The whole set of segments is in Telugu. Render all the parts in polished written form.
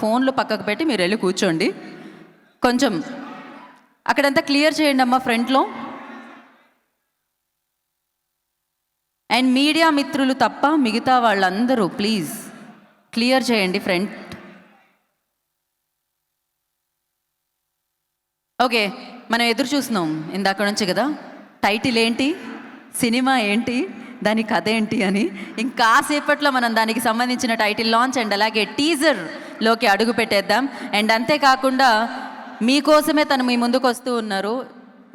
ఫోన్లు పక్కకు పెట్టి మీరు వెళ్ళి కూర్చోండి. కొంచెం అక్కడంతా క్లియర్ చేయండి అమ్మా ఫ్రంట్లో. అండ్ మీడియా మిత్రులు తప్ప మిగతా వాళ్ళందరూ ప్లీజ్ క్లియర్ చేయండి ఫ్రంట్. ఓకే, మనం ఎదురు చూస్తున్నాం ఇందాక నుంచి కదా, టైటిల్ ఏంటి, సినిమా ఏంటి, దాని కథ ఏంటి అని. ఇంకాసేపట్లో మనం దానికి సంబంధించిన టైటిల్ లాంచ్ అండ్ అలాగే టీజర్లోకి అడుగు పెట్టేద్దాం. అండ్ అంతేకాకుండా మీకోసమే తను మీ ముందుకు వస్తూ ఉన్నారు,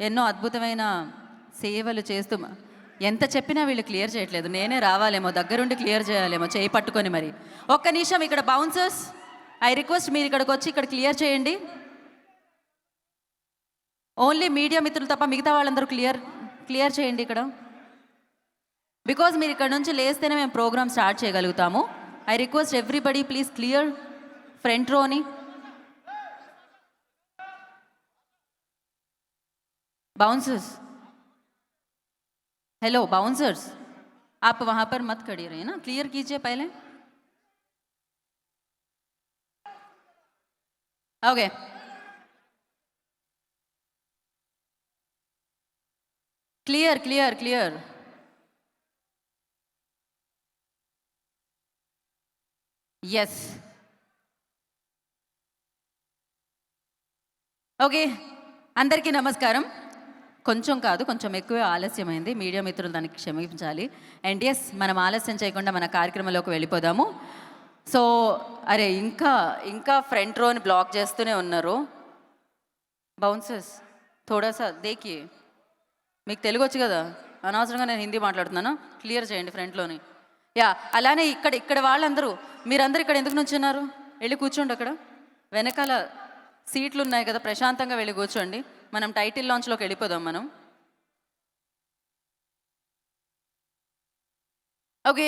ఎన్నో అద్భుతమైన సేవలు చేస్తూ. ఎంత చెప్పినా వీళ్ళు క్లియర్ చేయట్లేదు, నేనే రావాలేమో, దగ్గరుండి క్లియర్ చేయాలేమో, చేయి పట్టుకొని. మరి ఒక్క నిమిషం, ఇక్కడ బౌన్సర్స్ ఐ రిక్వెస్ట్ మీరు ఇక్కడికి వచ్చి ఇక్కడ క్లియర్ చేయండి. ఓన్లీ మీడియా మిత్రులు తప్ప మిగతా వాళ్ళందరూ క్లియర్ చేయండి ఇక్కడ. బికాజ్ మీరు ఇక్కడ నుంచి లేస్తేనే మేము ప్రోగ్రామ్ స్టార్ట్ చేయగలుగుతాము. I request everybody please clear front రోని. बाउंसर्स, हेलो बाउंसर्स, आप वहाँ पर मत खड़े रहिए ना, क्लियर कीजिए पहले. Okay, clear clear clear. Yes, okay, అందరికీ నమస్కారం. కొంచెం కాదు, కొంచెం ఎక్కువే ఆలస్యమైంది, మీడియా మిత్రులు దానికి క్షమించాలి. అండ్ ఎస్, మనం ఆలస్యం చేయకుండా మన కార్యక్రమంలోకి వెళ్ళిపోదాము. సో అరే, ఇంకా ఫ్రంట్ రోని బ్లాక్ చేస్తూనే ఉన్నారు. బౌన్సర్స్ థోడాసా దేకియే, మీకు తెలుగు వచ్చు కదా, అనవసరంగా నేను హిందీ మాట్లాడుతున్నాను, క్లియర్ చేయండి ఫ్రంట్లోని. యా, అలానే ఇక్కడ వాళ్ళందరూ, మీరందరూ ఇక్కడ ఎందుకు నుంచున్నారు? వెళ్ళి కూర్చోండి, అక్కడ వెనకాల సీట్లు ఉన్నాయి కదా, ప్రశాంతంగా వెళ్ళి కూర్చోండి. మనం టైటిల్ లాంచ్లోకి వెళ్ళిపోదాం మనం. ఓకే,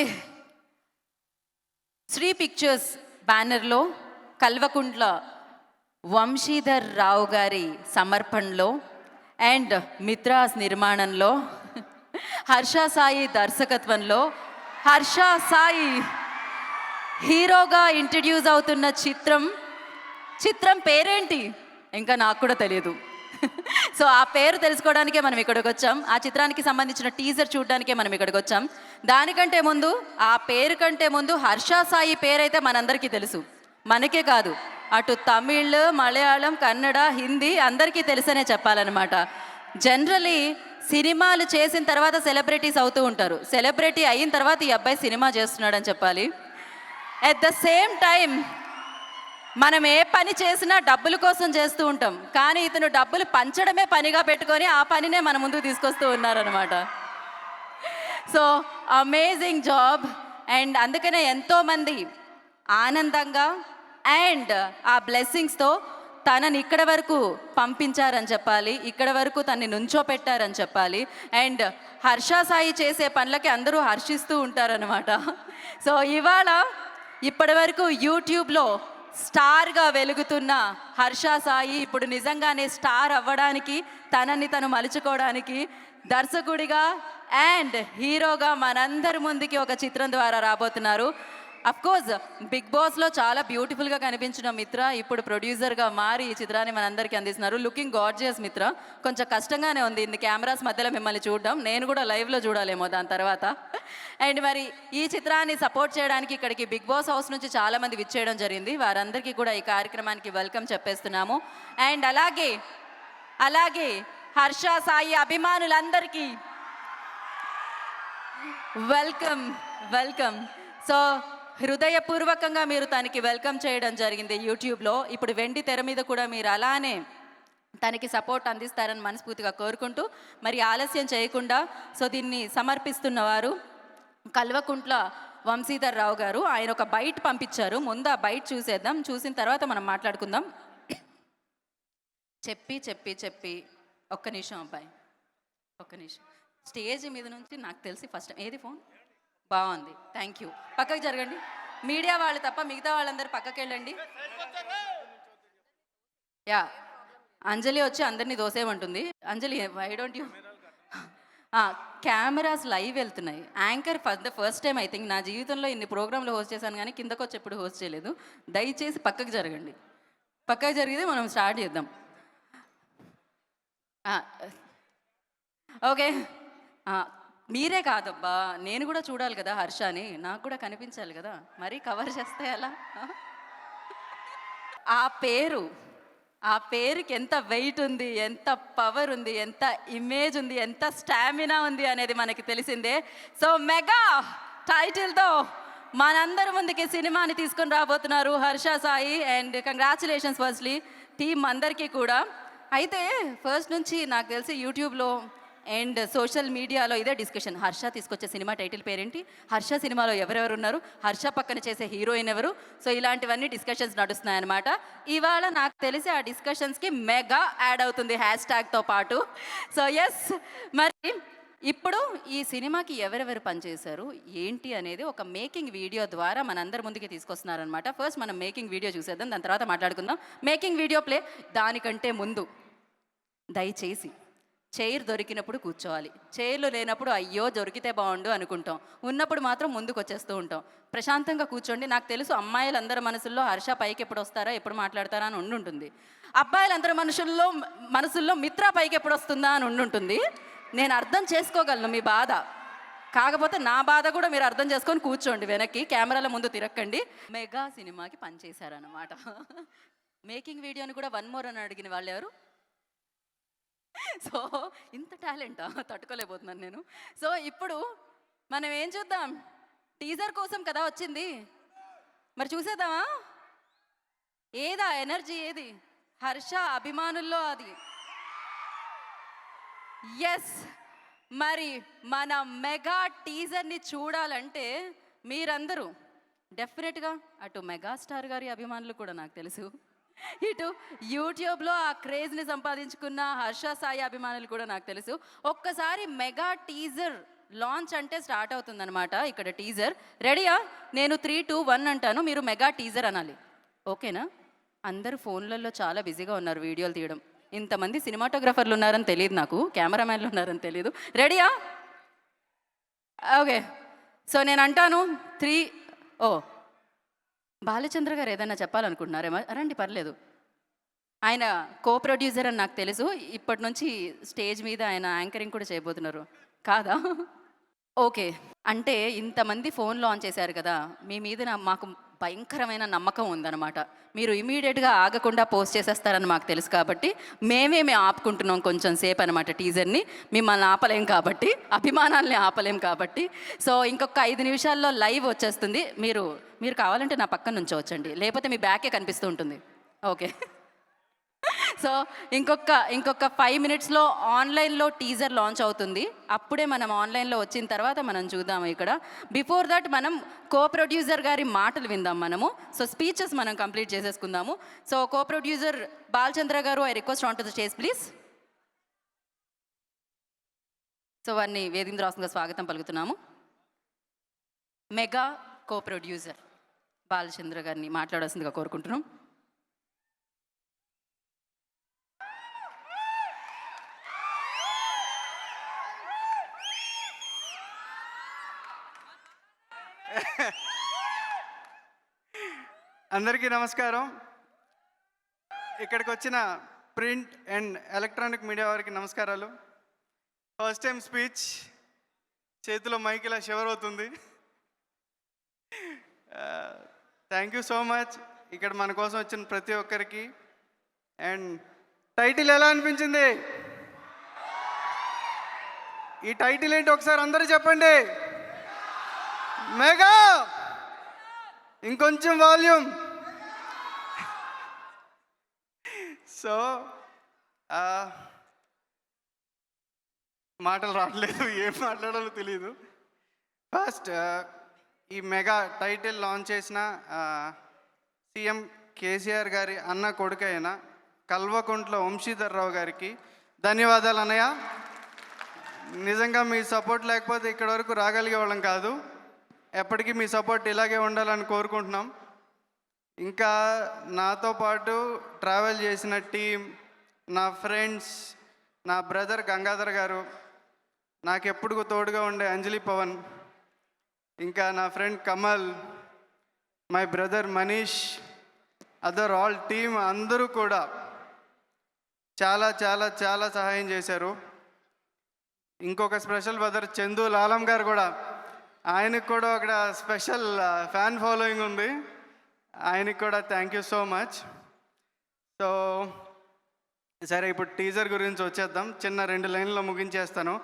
శ్రీ పిక్చర్స్ బ్యానర్లో కల్వకుంట్ల వంశీధర్ రావు గారి సమర్పణలో అండ్ మిత్రాస్ నిర్మాణంలో, హర్ష సాయి దర్శకత్వంలో, హర్ష సాయి హీరోగా ఇంట్రడ్యూస్ అవుతున్న చిత్రం పేరేంటి ఇంకా నాకు కూడా తెలియదు. సో ఆ పేరు తెలుసుకోవడానికే మనం ఇక్కడికి వచ్చాం, ఆ చిత్రానికి సంబంధించిన టీజర్ చూడడానికే మనం ఇక్కడికి వచ్చాం. దానికంటే ముందు, ఆ పేరు కంటే ముందు హర్ష సాయి పేరైతే మనందరికీ తెలుసు. మనకే కాదు, అటు తమిళ్, మలయాళం, కన్నడ, హిందీ అందరికీ తెలుసనే చెప్పాలన్నమాట. జనరలీ సినిమాలు చేసిన తర్వాత సెలబ్రిటీస్ అవుతూ ఉంటారు, సెలబ్రిటీ అయిన తర్వాత ఈ అబ్బాయి సినిమా చేస్తున్నాడని చెప్పాలి. ఎట్ ద సేమ్ టైం మనం ఏ పని చేసినా డబ్బుల కోసం చేస్తూ ఉంటాం, కానీ ఇతను డబ్బులు పంచడమే పనిగా పెట్టుకొని ఆ పనినే మన ముందుకు తీసుకొస్తూ ఉన్నారనమాట. So amazing job. అండ్ అందుకనే ఎంతోమంది ఆనందంగా అండ్ ఆ బ్లెస్సింగ్స్తో తనని ఇక్కడ వరకు పంపించారని చెప్పాలి, ఇక్కడ వరకు తనని నుంచోపెట్టారని చెప్పాలి. అండ్ హర్ష సాయి చేసే పనులకి అందరూ హర్షిస్తూ ఉంటారనమాట. సో ఇవాళ ఇప్పటి వరకు యూట్యూబ్లో స్టార్గా వెలుగుతున్న హర్ష సాయి ఇప్పుడు నిజంగానే స్టార్ అవ్వడానికి, తనని తను మలుచుకోవడానికి దర్శకుడిగా అండ్ హీరోగా మనందరి ముందుకి ఒక చిత్రం ద్వారా రాబోతున్నారు. అఫ్కోర్స్ బిగ్ బాస్లో చాలా బ్యూటిఫుల్గా కనిపించిన మిత్ర ఇప్పుడు ప్రొడ్యూసర్గా మారి ఈ చిత్రాన్ని మనందరికీ అందిస్తున్నారు. లుకింగ్ గార్జియస్ మిత్ర. కొంచెం కష్టంగానే ఉంది ఇన్ని కెమెరాస్ మధ్యలో మిమ్మల్ని చూడడం, నేను కూడా లైవ్లో చూడాలేమో దాని తర్వాత. అండ్ మరి ఈ చిత్రాన్ని సపోర్ట్ చేయడానికి ఇక్కడికి బిగ్ బాస్ హౌస్ నుంచి చాలామంది విచ్చేయడం జరిగింది, వారందరికీ కూడా ఈ కార్యక్రమానికి వెల్కమ్ చెప్పేస్తున్నాము. అండ్ అలాగే హర్ష సాయి అభిమానులందరికీ వెల్కమ్. సో హృదయపూర్వకంగా మీరు తనకి వెల్కమ్ చేయడం జరిగింది యూట్యూబ్లో. ఇప్పుడు వెండి తెర మీద కూడా మీరు అలానే తనకి సపోర్ట్ అందిస్తారని మనస్ఫూర్తిగా కోరుకుంటూ మరి ఆలస్యం చేయకుండా సో దీన్ని సమర్పిస్తున్నవారు కల్వకుంట్ల వంశీధర్ రావు గారు. ఆయన ఒక బైట్ పంపించారు. ముందు ఆ బైట్ చూసేద్దాం, చూసిన తర్వాత మనం మాట్లాడుకుందాం. చెప్పి చెప్పి చెప్పి ఒక్క నిమిషం అబ్బాయి, ఒక్క నిమిషం. స్టేజ్ మీద నుంచి నాకు తెలిసి ఫస్ట్ ఏది ఫోన్ బాగుంది, థ్యాంక్ యూ. పక్కకు జరగండి, మీడియా వాళ్ళు తప్ప మిగతా వాళ్ళందరూ పక్కకి వెళ్ళండి. యా, అంజలి వచ్చి అందరినీ దోసేయమంటుంది. Anjali why don't you, cameras live వెళ్తున్నాయి. Anchor first time I think నా జీవితంలో ఇన్ని ప్రోగ్రాంలు హోస్ట్ చేశాను కానీ కిందకు వచ్చి ఎప్పుడు హోస్ట్ చేయలేదు. దయచేసి పక్కకు జరగండి, పక్కకు జరిగితే మనం స్టార్ట్ చేద్దాం. ఓకే, మీరే కాదబ్బా, నేను కూడా చూడాలి కదా హర్షాని, నాకు కూడా కనిపించాలి కదా, మరీ కవర్ చేస్తే ఎలా? ఆ పేరుకి ఎంత వెయిట్ ఉంది, ఎంత పవర్ ఉంది, ఎంత ఇమేజ్ ఉంది, ఎంత స్టామినా ఉంది అనేది మనకి తెలిసిందే. సో మెగా టైటిల్తో మనందరి ముందుకి సినిమాని తీసుకొని రాబోతున్నారు Harsha Sai. And congratulations firstly team అందరికీ కూడా. అయితే ఫస్ట్ నుంచి నాకు తెలిసి యూట్యూబ్లో అండ్ సోషల్ మీడియాలో ఇదే డిస్కషన్, హర్ష తీసుకొచ్చే సినిమా టైటిల్ పేరేంటి, హర్ష సినిమాలో ఎవరెవరు ఉన్నారు, హర్ష పక్కన చేసే హీరోయిన్ ఎవరు, సో ఇలాంటివన్నీ డిస్కషన్స్ నడుస్తున్నాయి అన్నమాట. ఇవాళ నాకు తెలిసి ఆ డిస్కషన్స్కి మెగా యాడ్ అవుతుంది హ్యాష్ ట్యాగ్తో పాటు. సో ఎస్, మరి ఇప్పుడు ఈ సినిమాకి ఎవరెవరు పనిచేశారు ఏంటి అనేది ఒక మేకింగ్ వీడియో ద్వారా మనందరి ముందుకి తీసుకొస్తున్నారనమాట. ఫస్ట్ మనం మేకింగ్ వీడియో చూసేద్దాం, దాని తర్వాత మాట్లాడుకుందాం. Making video play. దానికంటే ముందు దయచేసి చైర్ దొరికినప్పుడు కూర్చోవాలి, చైర్లు లేనప్పుడు అయ్యో దొరికితే బాగుండు అనుకుంటాం, ఉన్నప్పుడు మాత్రం ముందుకు వచ్చేస్తూ ఉంటాం. ప్రశాంతంగా కూర్చోండి. నాకు తెలుసు అమ్మాయిలందరి మనసుల్లో హర్ష పైకి ఎప్పుడు వస్తారా, ఎప్పుడు మాట్లాడతారా అని ఉండుంటుంది. అబ్బాయిలందరి మనసుల్లో మిత్ర పైకి ఎప్పుడు వస్తుందా అని ఉండుంటుంది. నేను అర్థం చేసుకోగలను మీ బాధ, కాకపోతే నా బాధ కూడా మీరు అర్థం చేసుకొని కూర్చోండి, వెనక్కి కెమెరాల ముందు తిరక్కండి. మెగా సినిమాకి పనిచేశారనమాట. మేకింగ్ వీడియోని కూడా వన్ మోర్ అని అడిగిన వాళ్ళు ఎవరు? సో ఇంత టాలెంటా, తట్టుకోలేకపోతున్నాను నేను. సో ఇప్పుడు మనం ఏం చూద్దాం, టీజర్ కోసం కదా వచ్చింది, మరి చూసేద్దామా? ఏదా ఎనర్జీ, ఏది హర్ష అభిమానుల్లో అది? ఎస్, మరి మన మెగా టీజర్ని చూడాలంటే మీరందరూ డెఫినెట్గా అటు మెగాస్టార్ గారి అభిమానులు కూడా నాకు తెలుసు, ఇటు యూట్యూబ్లో ఆ క్రేజ్ని సంపాదించుకున్న హర్ష సాయి అభిమానులు కూడా నాకు తెలుసు. ఒక్కసారి మెగా టీజర్ లాంచ్ అంటే స్టార్ట్ అవుతుందన్నమాట. ఇక్కడ టీజర్ రెడీయా? నేను 3, 2, 1 అంటాను, మీరు మెగా టీజర్ అనాలి, ఓకేనా? అందరూ ఫోన్లలో చాలా బిజీగా ఉన్నారు వీడియోలు తీయడం. ఇంతమంది సినిమాటోగ్రఫర్లు ఉన్నారని తెలియదు నాకు, కెమెరామ్యాన్లు ఉన్నారని తెలియదు. రెడీయా? ఓకే, సో నేను అంటాను 3. బాలచంద్ర గారు ఏదైనా చెప్పాలనుకుంటున్నారేమో, రండి, పర్లేదు. ఆయన కో ప్రొడ్యూసర్ అని నాకు తెలుసు, ఇప్పటి నుంచి స్టేజ్ మీద ఆయన యాంకరింగ్ కూడా చేయబోతున్నారు కాదా? ఓకే, అంటే ఇంతమంది ఫోన్ లాంచ్ చేశారు కదా, మీ మీద మాకు భయంకరమైన నమ్మకం ఉందన్నమాట. మీరు ఇమీడియట్గా ఆగకుండా పోస్ట్ చేసేస్తారని మాకు తెలుసు కాబట్టి మేమేమి ఆపుకుంటున్నాం కొంచెం సేపు అనమాట టీజర్ని. మిమ్మల్ని ఆపలేం కాబట్టి, అభిమానాల్ని ఆపలేం కాబట్టి. సో ఇంకొక 5 నిమిషాల్లో లైవ్ వచ్చేస్తుంది. మీరు కావాలంటే నా పక్కన నుంచి వచ్చండి, లేకపోతే మీ బ్యాకే కనిపిస్తూ ఉంటుంది. ఓకే, సో ఇంకొక 5 మినిట్స్లో ఆన్లైన్లో టీజర్ లాంచ్ అవుతుంది. అప్పుడే మనం ఆన్లైన్లో వచ్చిన తర్వాత మనం చూద్దాము. ఇక్కడ బిఫోర్ దట్ మనం కో ప్రొడ్యూసర్ గారి మాటలు విందాం మనము. సో స్పీచెస్ మనం కంప్లీట్ చేసేసుకుందాము. సో కో ప్రొడ్యూసర్ బాలచంద్ర గారు, I request on to the stage please. So వారిని వేదిక రాష్ట్రంగా స్వాగతం పలుకుతున్నాము. మెగా కో ప్రొడ్యూసర్ బాలచంద్ర గారిని మాట్లాడాల్సిందిగా కోరుకుంటున్నాం. అందరికీ నమస్కారం. ఇక్కడికి వచ్చిన ప్రింట్ అండ్ ఎలక్ట్రానిక్ మీడియా వారికి నమస్కారాలు. ఫస్ట్ టైం స్పీచ్, చేతిలో మైక్ ఇలా షివర్ అవుతుంది. థ్యాంక్ యూ సో మచ్ ఇక్కడ మన కోసం వచ్చిన ప్రతి ఒక్కరికి. అండ్ టైటిల్ ఎలా అనిపించింది? ఈ టైటిల్ ఏంటి ఒకసారి అందరూ చెప్పండి. మెగా. ఇంకొంచెం వాల్యూమ్. సో ఆ, మాటలు రావట్లేదు, ఏం మాట్లాడాలో తెలియదు. ఫస్ట్ ఈ మెగా టైటిల్ లాంచ్ చేసిన సీఎం కేసీఆర్ గారి అన్న కొడుకైన కల్వకుంట్ల వంశీధర్రావు గారికి ధన్యవాదాలు అన్నయ్య. నిజంగా మీ సపోర్ట్ లేకపోతే ఇక్కడ వరకు రాగలిగే వాళ్ళం కాదు. ఎప్పటికీ మీ సపోర్ట్ ఇలాగే ఉండాలని కోరుకుంటున్నాం. ఇంకా నాతో పాటు ట్రావెల్ చేసిన టీం, నా ఫ్రెండ్స్, నా బ్రదర్ గంగాధర్ గారు, నాకెప్పుడు తోడుగా ఉండే అంజలి పవన్, ఇంకా నా friend Kamal, my brother Manish, other all team అందరూ కూడా చాలా చాలా చాలా సహాయం చేశారు. ఇంకొక స్పెషల్ బ్రదర్ చందు లాలం గారు కూడా, ఆయనకు కూడా అక్కడ స్పెషల్ ఫ్యాన్ ఫాలోయింగ్ ఉంది. ఆయనకి కూడా thank you so much. So సరే, ఇప్పుడు టీజర్ గురించి వచ్చేద్దాం. చిన్న 2 లైన్లో ముగించేస్తాను.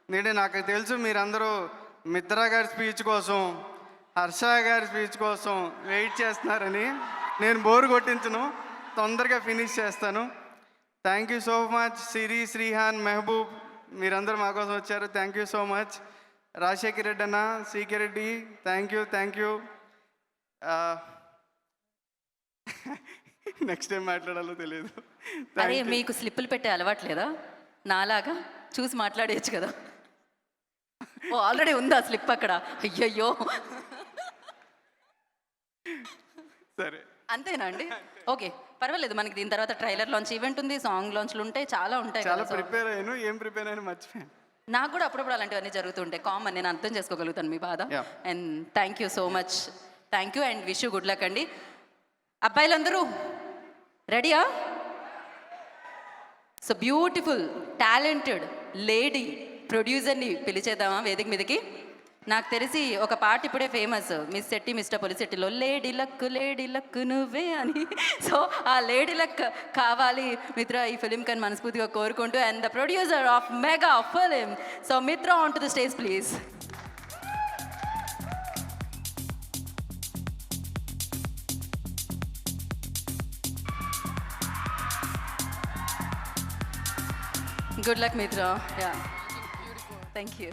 ఎందుకంటే నాకు తెలుసు మీరందరూ మిత్రా గారి స్పీచ్ కోసం, హర్ష గారి స్పీచ్ కోసం వెయిట్ చేస్తున్నారని. నేను బోర్ కొట్టించను, తొందరగా ఫినిష్ చేస్తాను. Thank you so much Siri, Srihan, Mehaboob, మీరందరూ మా కోసం వచ్చారు. Thank you so much. Rajasekhar Reddy అన్న, CK Reddy, thank you. Next time మాట్లాడాలో తెలియదు. అరే, మీకు స్లిప్పులు పెట్టే అలవాట్లేదా? నాలాగా చూసి మాట్లాడేయచ్చు కదా. ఓ, ఆల్రెడీ ఉందా స్లిప్ అక్కడ? అయ్యయ్యో, సరే, అంతేనా అండి? ఓకే, పర్వాలేదు. మనకి దీని తర్వాత ట్రైలర్ లాంచ్ ఈవెంట్ ఉంది, సాంగ్ లాంచ్లు ఉంటాయి, చాలా ఉంటాయి చాలా కదా. ప్రిపేర్ అయ్యాను. ఏం ప్రిపేర్ అయ్యాను మర్చిపోయాను. నాకు కూడా అప్పుడప్పుడు అలాంటివన్నీ జరుగుతుంటాయి, కామన్. నేను అర్థం చేసుకోగలుగుతాను మీ బాధ. Yeah. And thank you so much. Thank you and wish you good luck అండి. అబ్బాయిలందరూ రెడీయా? సో బ్యూటిఫుల్ టాలెంటెడ్ లేడీ ప్రొడ్యూసర్ని పిలిచేద్దామా వేదిక మీదకి? నాకు తెలిసి ఒక పాట ఇప్పుడే ఫేమస్, మిస్ శెట్టి మిస్టర్ పొలిశెట్టిలో, లేడీ లక్ నువ్వే అని. సో ఆ లేడీ లక్ కావాలి మిత్ర ఈ ఫిలిం కని మనస్ఫూర్తిగా కోరుకుంటూ, and the producer of mega film, so Mitra on to the stage please. Good luck Mitra. Yeah, thank you.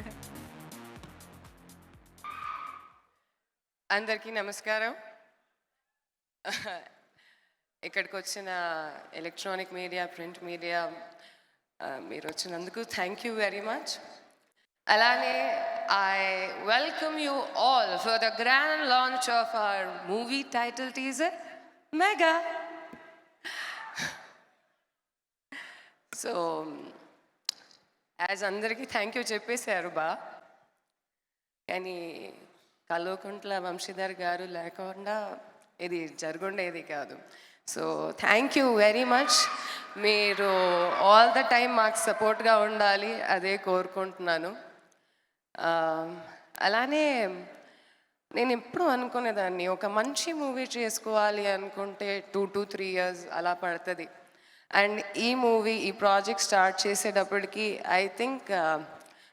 అందరికీ నమస్కారం. ఇక్కడికి వచ్చిన ఎలక్ట్రానిక్ మీడియా, ప్రింట్ మీడియా, మీరు వచ్చినందుకు థ్యాంక్ యూ వెరీ మచ్. అలానే I welcome you all for the grand launch of our movie title teaser mega. So as అందరికీ థ్యాంక్ యూ చెప్పేశారు బా, కానీ కల్వకుంట్ల వంశీధర్ గారు లేకుండా ఇది జరుగుండేది కాదు. So thank you very much. మీరు ఆల్ ద టైం మాకు సపోర్ట్గా ఉండాలి, అదే కోరుకుంటున్నాను. అలానే నేను ఎప్పుడూ అనుకునేదాన్ని, ఒక మంచి మూవీ చేసుకోవాలి అనుకుంటే 2 to 3 years అలా పడుతుంది. అండ్ ఈ మూవీ, ఈ ప్రాజెక్ట్ స్టార్ట్ చేసేటప్పటికి ఐ థింక్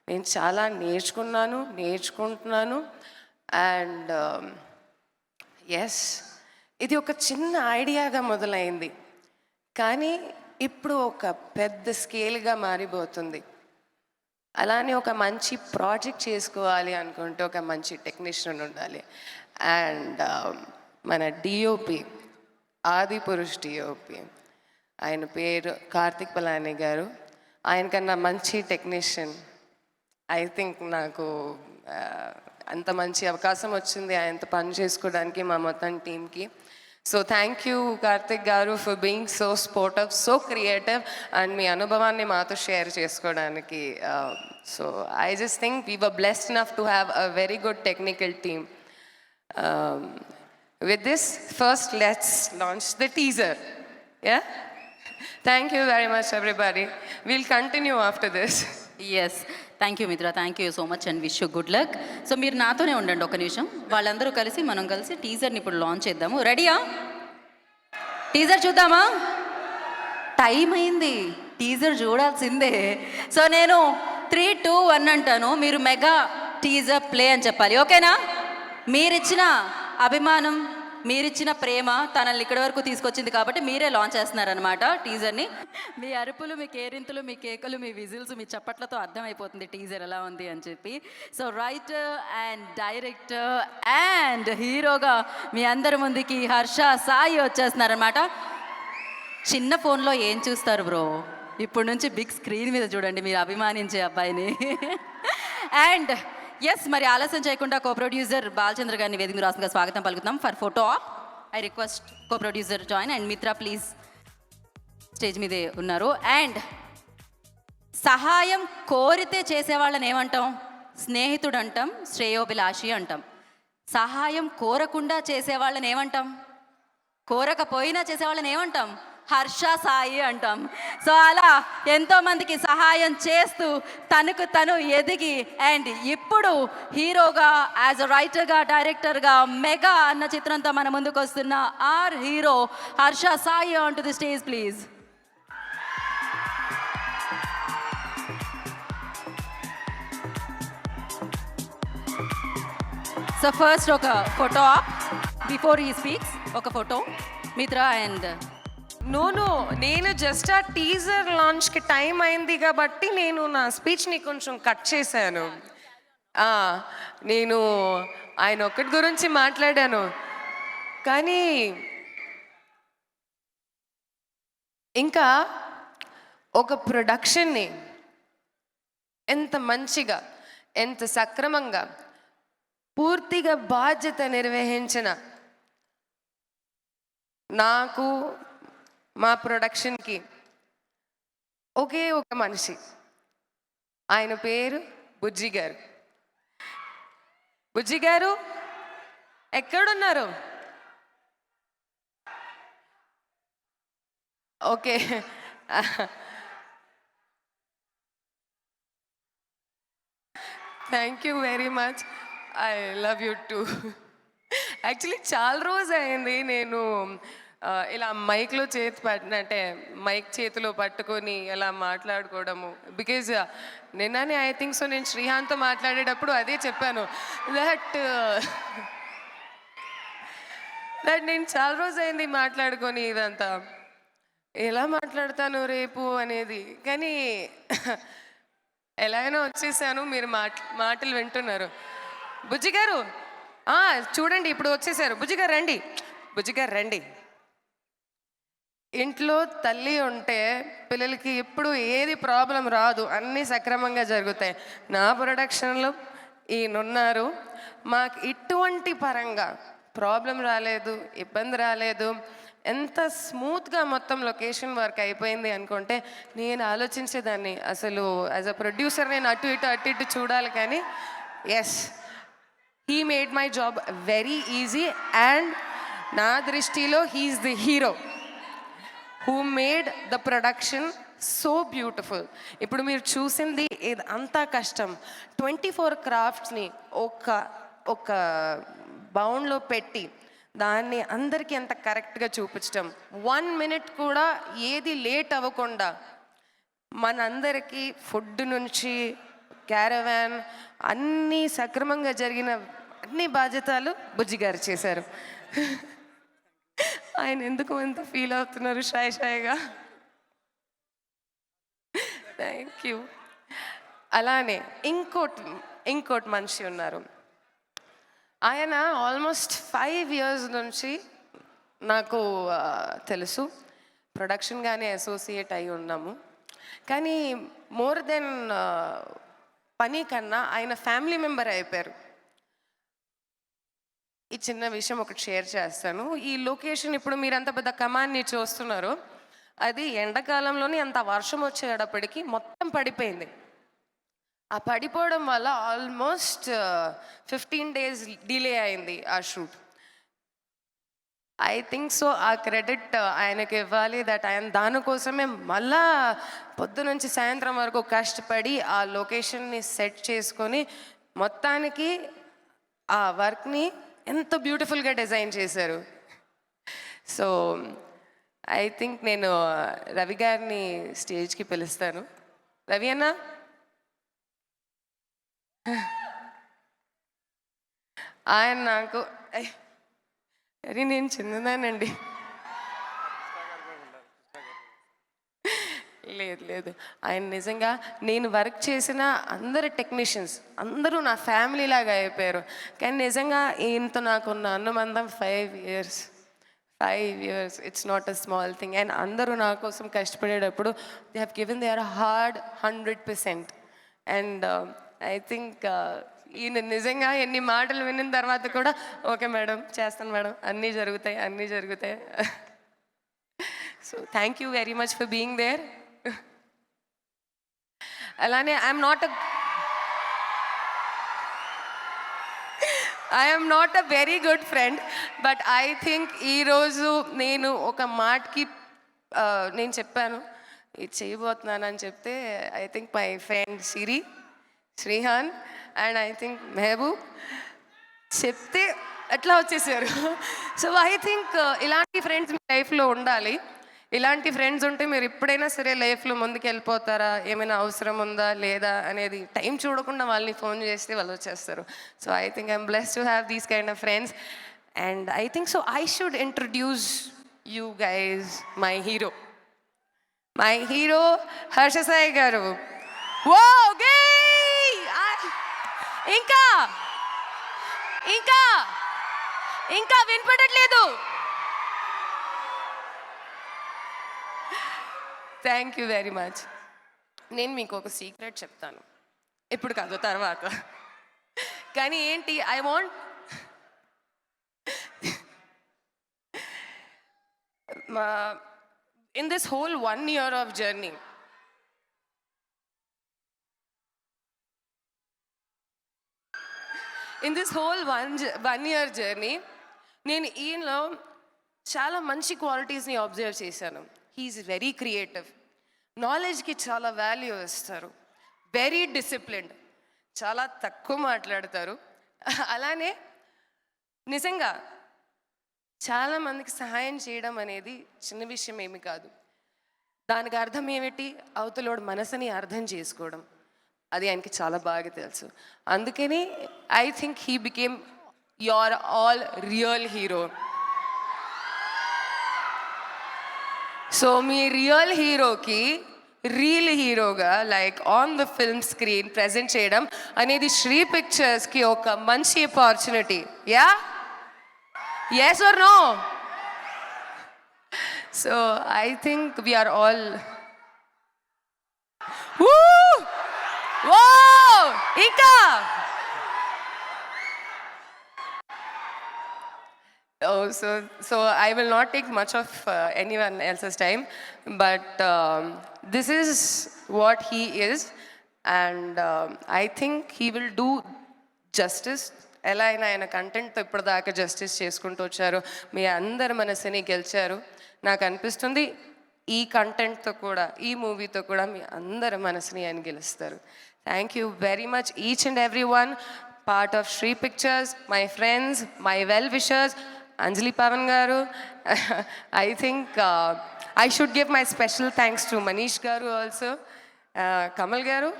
నేను చాలా నేర్చుకుంటున్నాను. అండ్ ఎస్, ఇది ఒక చిన్న ఐడియాగా మొదలైంది, కానీ ఇప్పుడు ఒక పెద్ద స్కేల్గా మారిపోతుంది. అలానే ఒక మంచి ప్రాజెక్ట్ చేసుకోవాలి అనుకుంటే ఒక మంచి టెక్నీషియన్ ఉండాలి. అండ్ మన డిఓపి, ఆదిపురుష్ డిఓపి, ఆయన పేరు కార్తిక్ పలాని గారు. ఆయనకన్నా మంచి టెక్నీషియన్ ఐ థింక్ నాకు అంత మంచి అవకాశం వచ్చింది ఆయనతో పని చేసుకోవడానికి, మా మొత్తం టీంకి. సో థ్యాంక్ యూ కార్తిక్ గారు for being so sportive, so creative, and మీ అనుభవాన్ని మాతో షేర్ చేసుకోవడానికి. So I just think we were blessed enough to have a very good technical team. With this, first let's launch the teaser. Yeah? Thank you very much everybody. We'll continue after this. Yes, thank you Mitra, thank you so much and wish you good luck. So మీరు నాతోనే ఉండండి ఒక నిమిషం. వాళ్ళందరూ కలిసి మనం కలిసి టీజర్ని ఇప్పుడు లాంచ్ చేద్దాము. రెడీయా? టీజర్ చూద్దామా? టైం అయింది, టీజర్ చూడాల్సిందే. సో నేను 3, 2, 1 అంటాను, మీరు మెగా టీజర్ ప్లే అని చెప్పాలి. ఓకేనా? మీరిచ్చిన అభిమానం, మీరిచ్చిన ప్రేమ తనల్ని ఇక్కడి వరకు తీసుకొచ్చింది కాబట్టి మీరే లాంచ్ చేస్తున్నారనమాట టీజర్ని. మీ అరుపులు, మీ కేరింతలు, మీ కేకలు, మీ విజిల్స్, మీ చప్పట్లతో అర్థమైపోతుంది టీజర్ ఎలా ఉంది అని చెప్పి. So writer and director and హీరోగా మీ అందరి ముందుకి హర్ష సాయి వచ్చేస్తున్నారనమాట. చిన్న ఫోన్లో ఏం చూస్తారు బ్రో, ఇప్పుడు నుంచి బిగ్ స్క్రీన్ మీద చూడండి మీరు అభిమానించే అబ్బాయిని. అండ్ ఎస్, మరి ఆలస్యం చేయకుండా కో ప్రొడ్యూసర్ బాలచంద్ర గారిని వేదిక రాష్ట్రంగా స్వాగతం పలుకుతాం for photo op. I request co producer join and Mitra please stage మీదే ఉన్నారు. అండ్ సహాయం కోరితే చేసేవాళ్ళని ఏమంటాం? స్నేహితుడు అంటాం, శ్రేయోభిలాషి అంటాం. సహాయం కోరకుండా చేసేవాళ్ళని ఏమంటాం? కోరకపోయినా చేసేవాళ్ళని ఏమంటాం? హర్ష సాయి అంటాం. సో అలా ఎంతోమందికి సహాయం చేస్తూ తనకు తను ఎదిగి అండ్ ఇప్పుడు హీరోగా, యాజ్ అ రైటర్గా, డైరెక్టర్గా మెగా అన్న చిత్రంతో మన ముందుకు వస్తున్న our hero Harsha Sai on to the stage please. So first ఒక photo up before he speaks. ఒక ఫోటో మిత్ర అండ్ నో నేను జస్ట్ ఆ టీజర్ లాంచ్కి టైం అయింది కాబట్టి నేను నా స్పీచ్ని కొంచెం కట్ చేశాను. నేను ఆయన ఒక్కటి గురించి మాట్లాడాను, కానీ ఇంకా ఒక ప్రొడక్షన్ని ఎంత మంచిగా, ఎంత సక్రమంగా, పూర్తిగా బాధ్యత నిర్వహించిన నాకు, మా ప్రొడక్షన్కి ఒకే ఒక మనిషి, ఆయన పేరు బుజ్జి గారు. బుజ్జి గారు ఎక్కడున్నారు? Okay, thank you very much. I love you two. Actually చాలా రోజు అయింది నేను ఇలా మైక్లో చేతి పట్టినట్టే, మైక్ చేతిలో పట్టుకొని ఇలా మాట్లాడుకోవడము. బికాజ్ నిన్ననే ఐ థింక్ సో నేను శ్రీహాంత్తో మాట్లాడేటప్పుడు అదే చెప్పాను, దట్ నేను చాలా రోజు అయింది మాట్లాడుకొని ఇదంతా ఎలా మాట్లాడతాను రేపు అనేది. కానీ ఎలాగైనా వచ్చేసాను, మీరు మాటలు వింటున్నారు. బుజ్జి గారు చూడండి ఇప్పుడు వచ్చేసారు. బుజ్జి గారు రండి, బుజ్జి గారు రండి. ఇంట్లో తల్లి ఉంటే పిల్లలకి ఎప్పుడు ఏది ప్రాబ్లం రాదు, అన్నీ సక్రమంగా జరుగుతాయి. నా ప్రొడక్షన్లో ఈయనున్నారు, మాకు ఇటువంటి పరంగా ప్రాబ్లం రాలేదు, ఇబ్బంది రాలేదు. ఎంత స్మూత్గా మొత్తం లొకేషన్ వర్క్ అయిపోయింది అనుకుంటే నేను ఆలోచించేదాన్ని అసలు యాజ్ అ ప్రొడ్యూసర్ నేను అటు ఇటు చూడాలి. కానీ yes, he made my job very easy and నా దృష్టిలో he's the hero who made the production so beautiful. ఇప్పుడు మీరు చూసింది ఇది అంతా కష్టం. 24 క్రాఫ్ట్స్ని ఒక బౌండ్లో పెట్టి దాన్ని అందరికీ ఎంత కరెక్ట్గా చూపించడం, 1 minute కూడా ఏది లేట్ అవ్వకుండా మనందరికీ ఫుడ్ నుంచి క్యారవాన్ అన్నీ సక్రమంగా జరిగిన అన్ని బాధ్యతలు బుజ్జి గారు చేశారు. ఆయన ఎందుకు అంత ఫీల్ అవుతున్నారు షాయిగా? Thank you. అలానే ఇంకోటి మనిషి ఉన్నారు. ఆయన ఆల్మోస్ట్ 5 years నుంచి నాకు తెలుసు, ప్రొడక్షన్ అసోసియేట్ అయి ఉన్నాము. కానీ మోర్ దెన్ పని కన్నా ఆయన ఫ్యామిలీ మెంబర్ అయిపోయారు. ఈ చిన్న విషయం ఒకటి షేర్ చేస్తాను. ఈ లొకేషన్ ఇప్పుడు మీరు అంత పెద్ద కమాన్ని చూస్తున్నారు, అది ఎండాకాలంలోని అంత వర్షం వచ్చేటప్పటికి మొత్తం పడిపోయింది. ఆ పడిపోవడం వల్ల ఆల్మోస్ట్ 15 days డిలే అయింది ఆ షూట్. ఐ థింక్ సో ఆ క్రెడిట్ ఆయనకి ఇవ్వాలి, దట్ ఆయన దానికోసమే మళ్ళా పొద్దు నుంచి సాయంత్రం వరకు కష్టపడి ఆ లొకేషన్ని సెట్ చేసుకొని మొత్తానికి ఆ వర్క్ని ఎంత బ్యూటిఫుల్గా డిజైన్ చేశారు. సో ఐ థింక్ నేను రవి గారిని స్టేజ్కి పిలుస్తాను. రవి అన్న, ఆయన నాకు కానీ నేను చిన్నదానండి. లేదు లేదు, ఆయన నిజంగా నేను వర్క్ చేసిన అందరు టెక్నీషియన్స్ అందరూ నా ఫ్యామిలీ లాగా అయిపోయారు. కానీ నిజంగా ఈయనతో నాకున్న అనుబంధం 5 years. 5 years, it's not a small thing. And అందరూ నా కోసం కష్టపడేటప్పుడు they have given their hard 100%. And I think ఈయన నిజంగా ఎన్ని మాటలు విన్న తర్వాత కూడా ఓకే మేడం, చేస్తాను మేడం, అన్నీ జరుగుతాయి. So thank you very much for being there. అలానే I'm not a very good friend, but I think ఈరోజు నేను ఒక మాటకి నేను చెప్పాను ఇది చేయబోతున్నాను అని చెప్తే, I think my friend Srihan and I think Mehboob చెప్తే అట్లా వచ్చేసారు. సో ఐ థింక్ ఇలాంటి ఫ్రెండ్స్ మీ లైఫ్లో ఉండాలి. ఇలాంటి ఫ్రెండ్స్ ఉంటే మీరు ఎప్పుడైనా సరే లైఫ్లో ముందుకు వెళ్ళిపోతారా, ఏమైనా అవసరం ఉందా లేదా అనేది టైం చూడకుండా వాళ్ళని ఫోన్ చేస్తే వాళ్ళు వచ్చేస్తారు. So I think I'm blessed to have these kind of friends. And I think so I should introduce you guys my hero Harsha Sai గారు. ఓకే, ఇంకా వినపడట్లేదు. Thank you very much. నేను మీకు ఒక సీక్రెట్ చెప్తాను, ఇప్పుడు కాదు తర్వాత. కానీ ఏంటి, I want in this whole 1 year of journey, one year journey, నేను ఈయనలో చాలా మంచి క్వాలిటీస్ని అబ్జర్వ్ చేశాను. హీఈస్ వెరీ క్రియేటివ్, నాలెడ్జ్కి చాలా వాల్యూ ఇస్తారు, వెరీ డిసిప్లిన్డ్, చాలా తక్కువ మాట్లాడతారు. అలానే నిజంగా చాలామందికి సహాయం చేయడం అనేది చిన్న విషయం ఏమి కాదు. దానికి అర్థం ఏమిటి, అవతలోడు మనసుని అర్థం చేసుకోవడం, అది ఆయనకి చాలా బాగా తెలుసు. అందుకని I think he became your all real hero. So me real హీరోకి రియల్ హీరోగా like on the film screen present చేయడం అనేది శ్రీ పిక్చర్స్కి ఒక మంచి opportunity. Yeah, yes or no? So I think we are all whoa Ika. Oh, so I will not take much of anyone else's time, but this is what he is, and I think he will do justice. ఎలా అయినా ఆయన కంటెంట్తో ఇప్పటిదాకా జస్టిస్ చేసుకుంటూ వచ్చారు, మీ అందరి మనసుని గెలిచారు. నాకు అనిపిస్తుంది ఈ కంటెంట్తో కూడా, ఈ మూవీతో కూడా మీ అందరి మనసుని ఆయన గెలుస్తారు. Thank you very much each and every one part of Sri Pictures, my friends, my well wishers, Anjali Pavan గారు. I think I should give my special thanks to Manish గారు ఆల్సో. కమల్ గారు,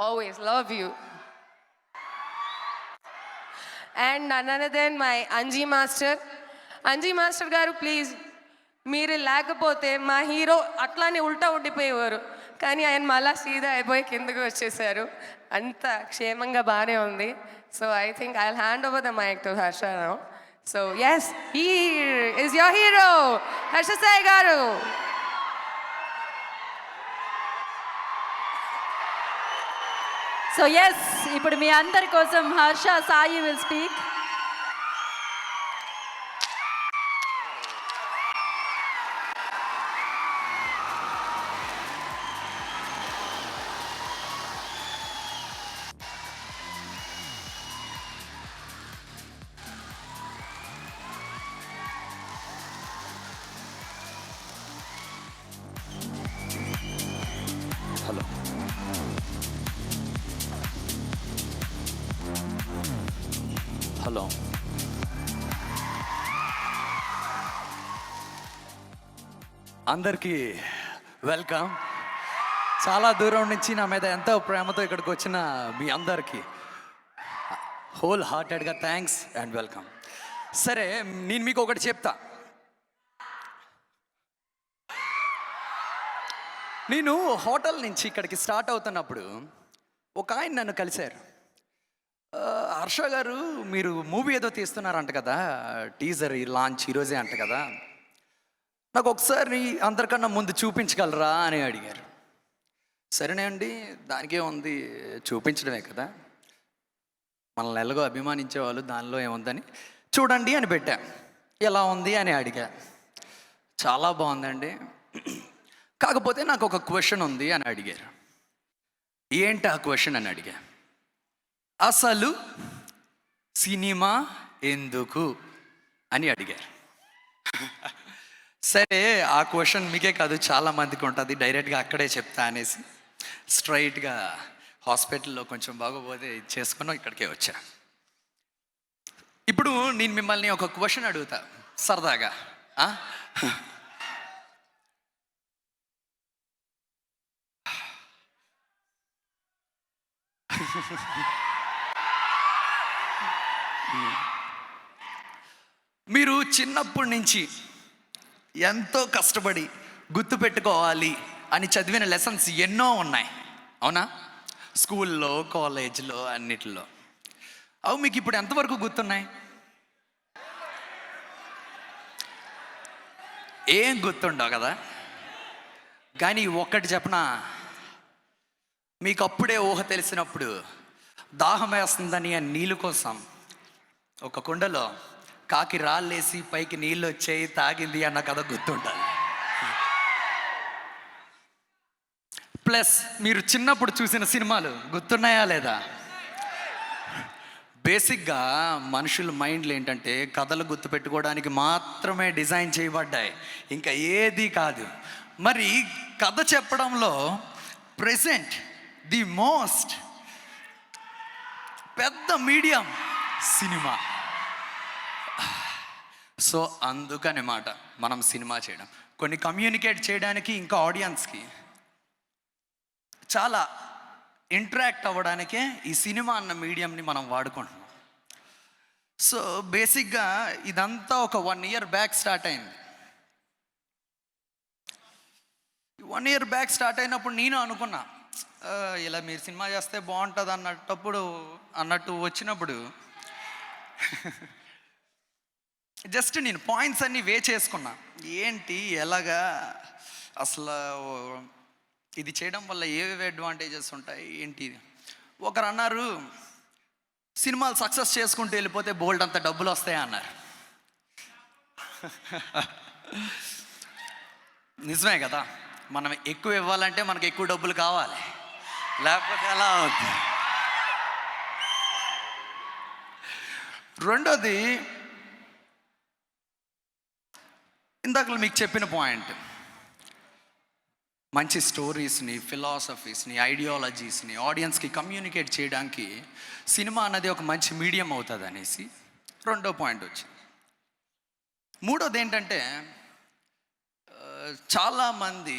always love you. And none other than my Anji master గారు, ప్లీజ్ మీరు లేకపోతే మా హీరో అట్లానే ఉల్టా ఉండిపోయేవారు, కానీ ఆయన మళ్ళా సీదా అయిపోయి కిందకు వచ్చేసారు. అంత క్షేమంగా బాగానే ఉంది. So I think I will hand over the mic to Harsha now. So yes, he is your hero Harsha Sai garu. So yes, ఇప్పుడు మీ అందరి కోసం Harsha Sai will speak. Hello, hello, అందరికీ వెల్కమ్. చాలా దూరం నుంచి నా మీద ఎంతో ప్రేమతో ఇక్కడికి వచ్చిన మీ అందరికీ హోల్ హార్టెడ్గా థ్యాంక్స్ అండ్ వెల్కమ్. సరే, నేను మీకు ఒకటి చెప్తా. నేను హోటల్ నుంచి ఇక్కడికి స్టార్ట్ అవుతున్నప్పుడు ఒక ఆయన నన్ను కలిశారు. హర్ష గారు, మీరు మూవీ ఏదో తీస్తున్నారంట కదా, టీజర్ లాంచ్ ఈరోజే అంట కదా, నాకు ఒకసారి అందరికన్నా ముందు చూపించగలరా అని అడిగారు. సరేనే అండి, దానికే ఉంది, చూపించడమే కదా, మనల్ని ఎలాగో అభిమానించేవాళ్ళు, దానిలో ఏముందని చూడండి అని పెట్టా. ఎలా ఉంది అని అడిగా. చాలా బాగుందండి, కాకపోతే నాకు ఒక క్వశ్చన్ ఉంది అని అడిగారు. ఏంటి ఆ క్వశ్చన్ అని అడిగా. అసలు సినిమా ఎందుకు అని అడిగారు. సరే, ఆ క్వశ్చన్ మీకే కాదు చాలా మందికి ఉంటుంది, డైరెక్ట్గా అక్కడే చెప్తా అనేసి స్ట్రైట్గా హాస్పిటల్లో కొంచెం బాగోపోతే చేసుకుని ఇక్కడికే వచ్చా. ఇప్పుడు నేను మిమ్మల్ని ఒక క్వశ్చన్ అడుగుతా సరదాగా. మీరు చిన్నప్పటి నుంచి ఎంతో కష్టపడి గుర్తుపెట్టుకోవాలి అని చదివిన లెసన్స్ ఎన్నో ఉన్నాయి, అవునా? స్కూల్లో, కాలేజ్లో, అన్నిటిలో. అవి మీకు ఇప్పుడు ఎంతవరకు గుర్తున్నాయి? ఏం గుర్తుండవు కదా. కానీ ఒక్కటి చెప్పనా, మీకు అప్పుడే ఊహ తెలిసినప్పుడు దాహం వేస్తుందని ఆ నీళ్ళు కోసం ఒక కుండలో కాకి రాళ్ళేసి పైకి నీళ్ళు వచ్చాయి, తాగింది అన్న కథ గుర్తుంటుంది. ప్లస్ మీరు చిన్నప్పుడు చూసిన సినిమాలు గుర్తున్నాయా లేదా? బేసిక్గా మనుషుల మైండ్లు ఏంటంటే కథలు గుర్తుపెట్టుకోవడానికి మాత్రమే డిజైన్ చేయబడ్డాయి, ఇంకా ఏది కాదు. మరి కథ చెప్పడంలో ప్రెసెంట్ ది మోస్ట్ పెద్ద మీడియం సినిమా. సో అందుకని మాట మనం సినిమా చేయడం, కొన్ని కమ్యూనికేట్ చేయడానికి, ఇంకా ఆడియన్స్కి చాలా ఇంటరాక్ట్ అవ్వడానికే ఈ సినిమా అన్న మీడియంని మనం వాడుకుంటున్నాం. సో బేసిక్గా ఇదంతా ఒక 1 year బ్యాక్ స్టార్ట్ అయింది. 1 year బ్యాక్ స్టార్ట్ అయినప్పుడు నేను అనుకున్నా, ఇలా మీరు సినిమా చేస్తే బాగుంటుంది అన్నట్టు వచ్చినప్పుడు జస్ట్ నేను పాయింట్స్ అన్నీ చేసుకున్నా. ఏంటి, ఎలాగా, అసలు ఇది చేయడం వల్ల ఏవేవి అడ్వాంటేజెస్ ఉంటాయి ఏంటి. ఒకరు అన్నారు, సినిమాలు సక్సెస్ చేసుకుంటూ వెళ్ళిపోతే బోల్డ్ అంత డబ్బులు వస్తాయి అన్నారు. నిజమే కదా, మనం ఎక్కువ ఇవ్వాలంటే మనకు ఎక్కువ డబ్బులు కావాలి, లేకపోతే ఎలా అవుతుంది. రెండోది, ఇందాక మీకు చెప్పిన పాయింట్, మంచి స్టోరీస్ని, ఫిలాసఫీస్ని, ఐడియాలజీస్ని ఆడియన్స్కి కమ్యూనికేట్ చేయడానికి సినిమా అన్నది ఒక మంచి మీడియం అవుతుంది అనేసి రెండో పాయింట్ వచ్చింది. మూడోది ఏంటంటే, చాలామంది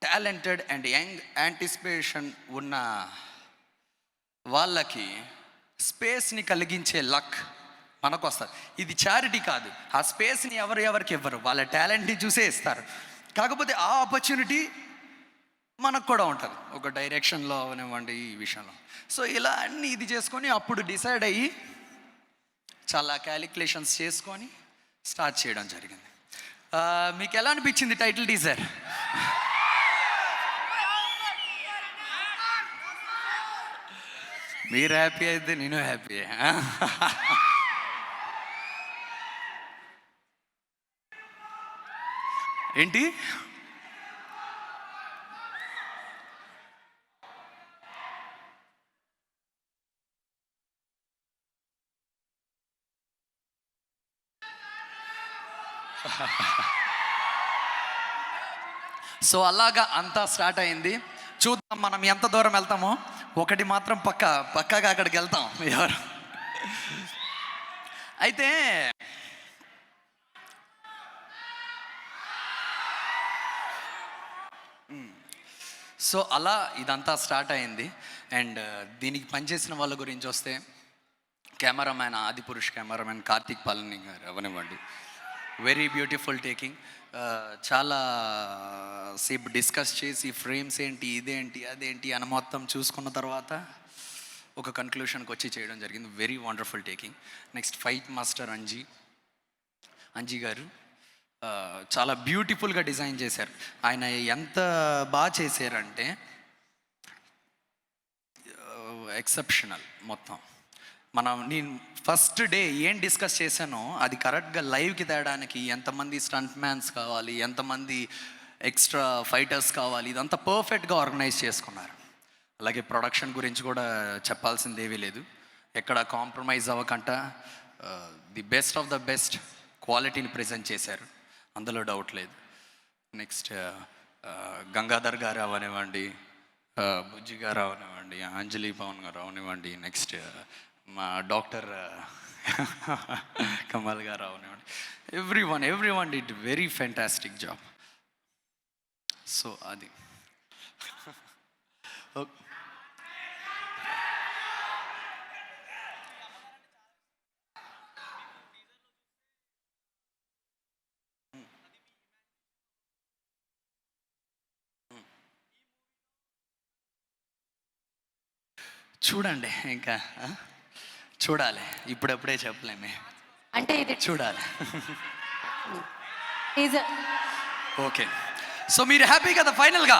టాలెంటెడ్ అండ్ యంగ్ యాంటిసిపేషన్ ఉన్న వాళ్ళకి స్పేస్ని కలిగించే లక్ మనకు వస్తుంది. ఇది చారిటీ కాదు, ఆ స్పేస్ని ఎవరికి ఇవ్వరు, వాళ్ళ టాలెంట్ని చూసే ఇస్తారు. కాకపోతే ఆ ఆపర్చునిటీ మనకు కూడా ఉంటుంది, ఒక డైరెక్షన్లో అవనివ్వండి, ఈ విషయంలో. సో ఇలా అన్నీ ఇది చేసుకొని అప్పుడు డిసైడ్ అయ్యి చాలా క్యాలిక్యులేషన్స్ చేసుకొని స్టార్ట్ చేయడం జరిగింది. మీకు ఎలా అనిపించింది టైటిల్ టీజర్? మీరు హ్యాపీ అయితే నేను హ్యాపీ. ఏంటి, సో అలాగా అంతా స్టార్ట్ అయింది. చూద్దాం మనం ఎంత దూరం వెళ్తామో. ఒకటి మాత్రం పక్కాగా అక్కడికి వెళ్తాం ఎవరు. అయితే సో అలా ఇదంతా స్టార్ట్ అయింది. అండ్ దీనికి పనిచేసిన వాళ్ళ గురించి వస్తే, కెమెరామ్యాన్ ఆదిపురుష్ కెమెరామ్యాన్ కార్తిక్ పాలని గారు అవనివ్వండి, వెరీ బ్యూటిఫుల్ టేకింగ్. చాలా సేపు డిస్కస్ చేసి ఫ్రేమ్స్ ఏంటి, ఇదేంటి, అదేంటి అని మొత్తం చూసుకున్న తర్వాత ఒక కన్క్లూషన్కి వచ్చి చేయడం జరిగింది. Very wonderful taking. Next fight master Anji గారు చాలా బ్యూటిఫుల్గా డిజైన్ చేశారు. ఆయన ఎంత బాగా చేశారంటే ఎక్సెప్షనల్. మొత్తం నేను ఫస్ట్ డే ఏం డిస్కస్ చేశానో అది కరెక్ట్గా లైవ్కి తేడానికి ఎంతమంది స్టంట్ మ్యాన్స్ కావాలి, ఎంతమంది ఎక్స్ట్రా ఫైటర్స్ కావాలి, ఇదంతా పర్ఫెక్ట్గా ఆర్గనైజ్ చేసుకున్నారు. అలాగే ప్రొడక్షన్ గురించి కూడా చెప్పాల్సిందేమీ లేదు. ఎక్కడ కాంప్రమైజ్ అవ్వకుండా the best of the best క్వాలిటీని ప్రజెంట్ చేశారు, అందులో డౌట్ లేదు. నెక్స్ట్ గంగాధర్ గారు అవనివ్వండి, బుజ్జి గారు అవనివ్వండి, అంజలి పవన్ గారు అవనివ్వండి, నెక్స్ట్ మా డాక్టర్ కమల్ గారు అవనివ్వండి, every one did very fantastic job. So అది చూడండి, ఇంకా చూడాలి, ఇప్పుడప్పుడే చెప్పలేమే, అంటే ఇది చూడాలి. ఈజ్ ఓకే, సో మీరు హ్యాపీ కదా ఫైనల్గా?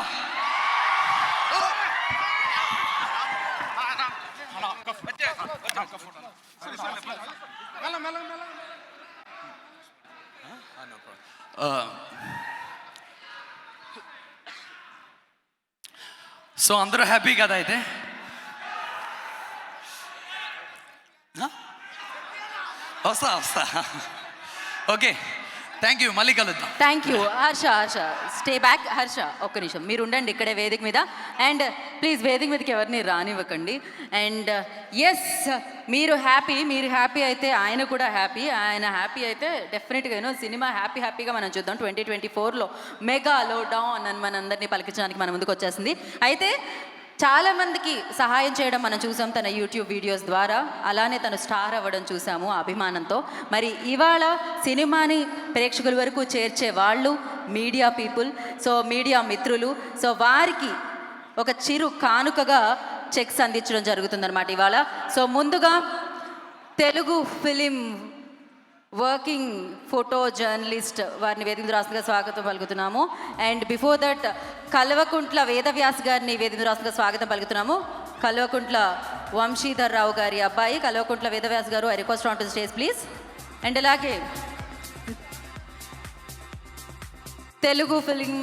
సో అందరూ హ్యాపీ కదా అయితే? వస్తా. ఓకే, థ్యాంక్ యూ, మళ్ళీ కలుద్దాం. Thank you. Harsha stay back. Harsha ఒక్క నిమిషం మీరు ఉండండి ఇక్కడే వేదిక మీద. అండ్ ప్లీజ్ వేదిక మీదకి ఎవరిని రానివ్వకండి. అండ్ ఎస్, మీరు హ్యాపీ అయితే ఆయన కూడా హ్యాపీ. ఆయన హ్యాపీ అయితే డెఫినెట్గా సినిమా హ్యాపీగా మనం చూద్దాం. 2024లో మెగాలో డాన్ అని మనందరినీ పలికించడానికి మన ముందుకు వచ్చేసింది. అయితే చాలామందికి సహాయం చేయడం మనం చూసాం తన యూట్యూబ్ వీడియోస్ ద్వారా. అలానే తను స్టార్ అవ్వడం చూసాము అభిమానంతో. మరి ఇవాళ సినిమాని ప్రేక్షకుల వరకు చేర్చే వాళ్ళు మీడియా పీపుల్, సో మీడియా మిత్రులు. సో వారికి ఒక చిరు కానుకగా చెక్స్ అందించడం జరుగుతుందన్నమాట ఇవాళ. సో ముందుగా Telugu film working photo journalist వారిని వేదిక రాష్ట్రంగా స్వాగతం పలుకుతున్నాము. And before that Kalvakuntla Vedavyas గారిని వేదిక రాష్ట్రంగా స్వాగతం పలుకుతున్నాము. కల్వకుంట్ల వంశీధర్ రావు గారి అబ్బాయి కల్వకుంట్ల వేదవ్యాస్ గారు, I request on to stage please. And అలాగే తెలుగు ఫిలిం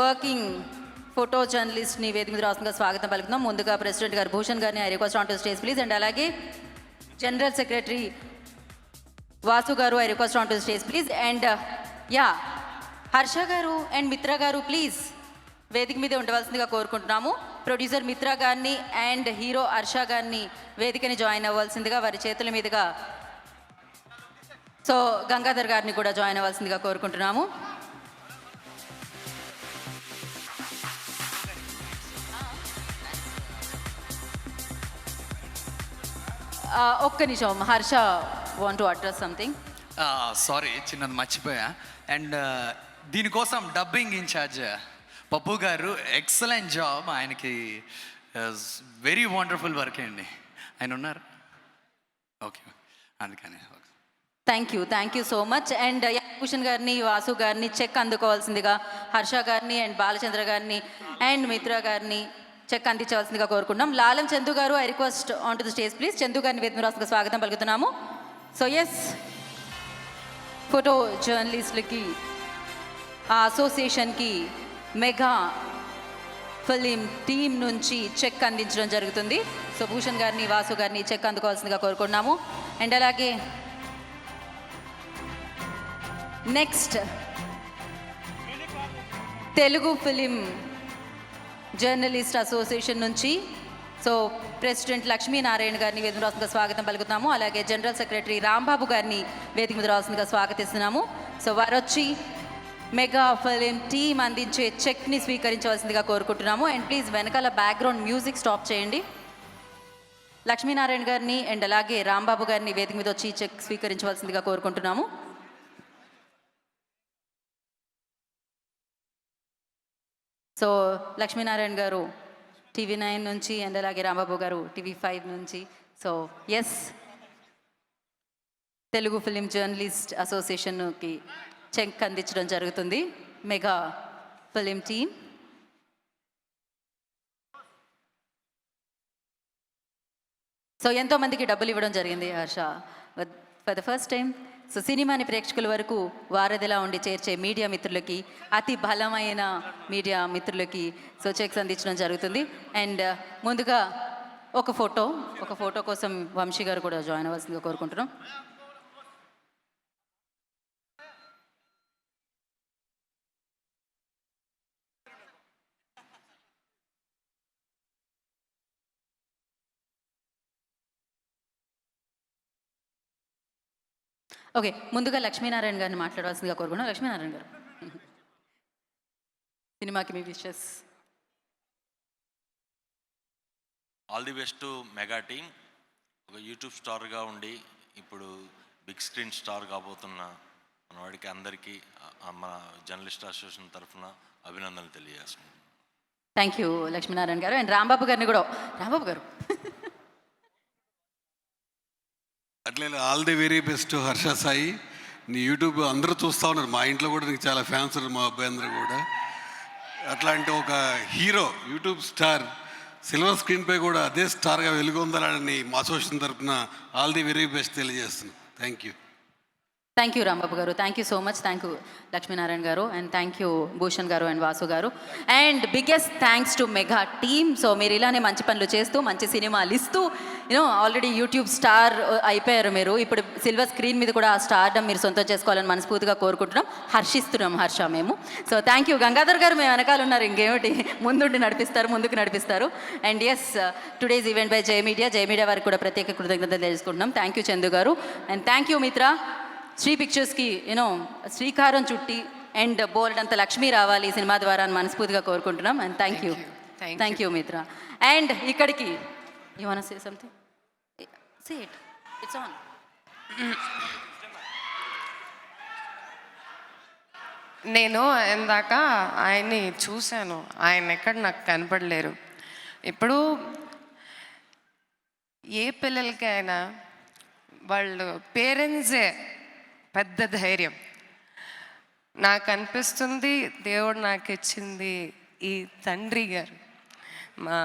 వర్కింగ్ ఫోటో జర్నలిస్ట్ని వేదిక రాష్ట్రంగా స్వాగతం పలుకుతున్నాం. ముందుగా ప్రెసిడెంట్ గారు భూషణ్ గారిని, I request on to stage please. And అలాగే జనరల్ సెక్రటరీ వాసు గారు, I request on to stage please. And Harsha గారు అండ్ మిత్ర గారు ప్లీజ్ వేదిక మీద ఉండవలసిందిగా కోరుకుంటున్నాము. ప్రొడ్యూసర్ మిత్ర గారిని అండ్ హీరో హర్ష గారిని వేదికని జాయిన్ అవ్వాల్సిందిగా వారి చేతుల మీదుగా, సో గంగాధర్ గారిని కూడా జాయిన్ అవ్వాల్సిందిగా కోరుకుంటున్నాము. ఒక్క నిమిషం, Harsha want to address something. Sorry, చిన్నది మర్చిపోయా. అండ్ దీనికోసం డబ్బింగ్ ఇన్ఛార్జ్ పప్పు గారు, ఎక్సలెంట్ జాబ్. ఆయనకి వెరీ వండర్ఫుల్ వర్క్ అండి. ఆయన ఉన్నారు? ఓకే, అందుకని thank you so much. And Bhushan గారిని, వాసు గారిని చెక్ అందుకోవాల్సిందిగా హర్ష గారిని అండ్ బాలచంద్ర గారిని అండ్ మిత్ర గారిని చెక్ అందించవలసిందిగా కోరుకుంటున్నాం. లాలం చందు గారు, I request on to the stage please. Chandu గారిని వేదిక రాష్ట్రంగా స్వాగతం పలుకుతున్నాము. సో ఎస్, ఫోటో జర్నలిస్టులకి ఆ అసోసియేషన్కి మెగా ఫిలిం టీం నుంచి చెక్ అందించడం జరుగుతుంది. సో భూషణ్ గారిని, వాసు గారిని చెక్ అందుకోవాల్సిందిగా కోరుకుంటున్నాము. అండ్ అలాగే next Telugu film journalist association నుంచి సో ప్రెసిడెంట్ లక్ష్మీనారాయణ గారిని వేదిక రాష్ట్రంగా స్వాగతం పలుకుతున్నాము. అలాగే జనరల్ సెక్రటరీ రాంబాబు గారిని వేదిక మీద రాష్ట్రంగా స్వాగతిస్తున్నాము. సో వారు వచ్చి మెగా ఫిలిం టీం అందించే చెక్ని స్వీకరించవలసిందిగా కోరుకుంటున్నాము. అండ్ ప్లీజ్ వెనకాల బ్యాక్గ్రౌండ్ మ్యూజిక్ స్టాప్ చేయండి. లక్ష్మీనారాయణ గారిని అండ్ అలాగే రాంబాబు గారిని వేదిక మీద వచ్చి చెక్ స్వీకరించవలసిందిగా కోరుకుంటున్నాము. సో లక్ష్మీనారాయణ గారు TV9 నుంచి అండ్ అలాగే రాంబాబు గారు TV5 నుంచి. So yes, Telugu film journalist అసోసియేషన్కి చెక్ అందించడం జరుగుతుంది మెగా ఫిలిం టీమ్. సో ఎంతోమందికి డబ్బులు ఇవ్వడం జరిగింది Harsha for the first time. So సినిమాని ప్రేక్షకుల వరకు వారధిలా ఉండి చేర్చే మీడియా మిత్రులకి, అతి బలమైన మీడియా మిత్రులకి సో చెక్స్ అందించడం జరుగుతుంది. అండ్ ముందుగా ఒక ఫోటో కోసం వంశీ గారు కూడా జాయిన్ అవ్వాల్సిందిగా కోరుకుంటున్నాం. ఓకే, ముందుగా లక్ష్మీనారాయణ గారిని మాట్లాడవలసిందిగా కోరుకున్నాం. లక్ష్మీనారాయణ గారు, సినిమాకి మీ wishes. All the best to mega team. ఒక యూట్యూబ్ స్టార్గా ఉండి ఇప్పుడు బిగ్ స్క్రీన్ స్టార్ కాబోతున్న మనవాడికి అందరికీ మన జర్నలిస్ట్ అసోసియేషన్ తరఫున అభినందనలు తెలియజేస్తున్నాను. థ్యాంక్ యూ లక్ష్మీనారాయణ గారు. అండ్ రాంబాబు గారిని కూడా, రాంబాబు గారు అట్లే all the very best Harsha Sai. నీ యూట్యూబ్ అందరూ చూస్తూ ఉన్నారు, మా ఇంట్లో కూడా నీకు చాలా ఫ్యాన్స్ ఉన్నారు, మా అబ్బాయి అందరూ కూడా. అట్లాంటి ఒక హీరో యూట్యూబ్ స్టార్ సిల్వర్ స్క్రీన్పై కూడా అదే స్టార్గా వెలుగొందాలని మా అసోసియేషన్ తరఫున ఆల్ ది వెరీ బెస్ట్ తెలియజేస్తున్నాను. Thank you. Thank you Rambabu గారు, thank you so much. Thank you Lakshminarayana గారు, అండ్ థ్యాంక్ యూ భూషణ్ గారు అండ్ వాసు గారు. And biggest thanks to mega team. So మీరు ఇలానే మంచి పనులు చేస్తూ మంచి సినిమాలు ఇస్తూ ఆల్రెడీ యూట్యూబ్ స్టార్ అయిపోయారు మీరు. ఇప్పుడు సిల్వర్ స్క్రీన్ మీద కూడా ఆ స్టార్డమ్ మీరు సొంతం చేసుకోవాలని మనస్ఫూర్తిగా కోరుకుంటున్నాం, హర్షిస్తున్నాం హర్ష మేము. So thank you. గంగాధర్ గారు మేము వెనకాల ఉన్నారు, ఇంకేమిటి ముందుండి నడిపిస్తారు, ముందుకు నడిపిస్తారు. And yes, today's event by Jai media వారికి కూడా ప్రత్యేక కృతజ్ఞతలు తెలుసుకుంటున్నాం. థ్యాంక్ యూ చందు గారు, అండ్ థ్యాంక్ యూ మిత్ర. శ్రీ పిక్చర్స్కి శ్రీకారం చుట్టి అండ్ బోల్డ్ అంత లక్ష్మి రావాలి ఈ సినిమా ద్వారా అని మనస్ఫూర్తిగా కోరుకుంటున్నాం. అండ్ థ్యాంక్ యూ మిత్ర. అండ్ ఇక్కడికి you want to say something? Say it, it's on. నేను ఇందాక ఆయన్ని చూశాను, ఆయన ఎక్కడ నాకు కనపడలేరు. ఇప్పుడు ఏ పిల్లలకైనా వాళ్ళు పేరెంట్సే పెద్ద ధైర్యం. నాకు అనిపిస్తుంది దేవుడు నాకు ఇచ్చింది ఈ తండ్రి గారు, మా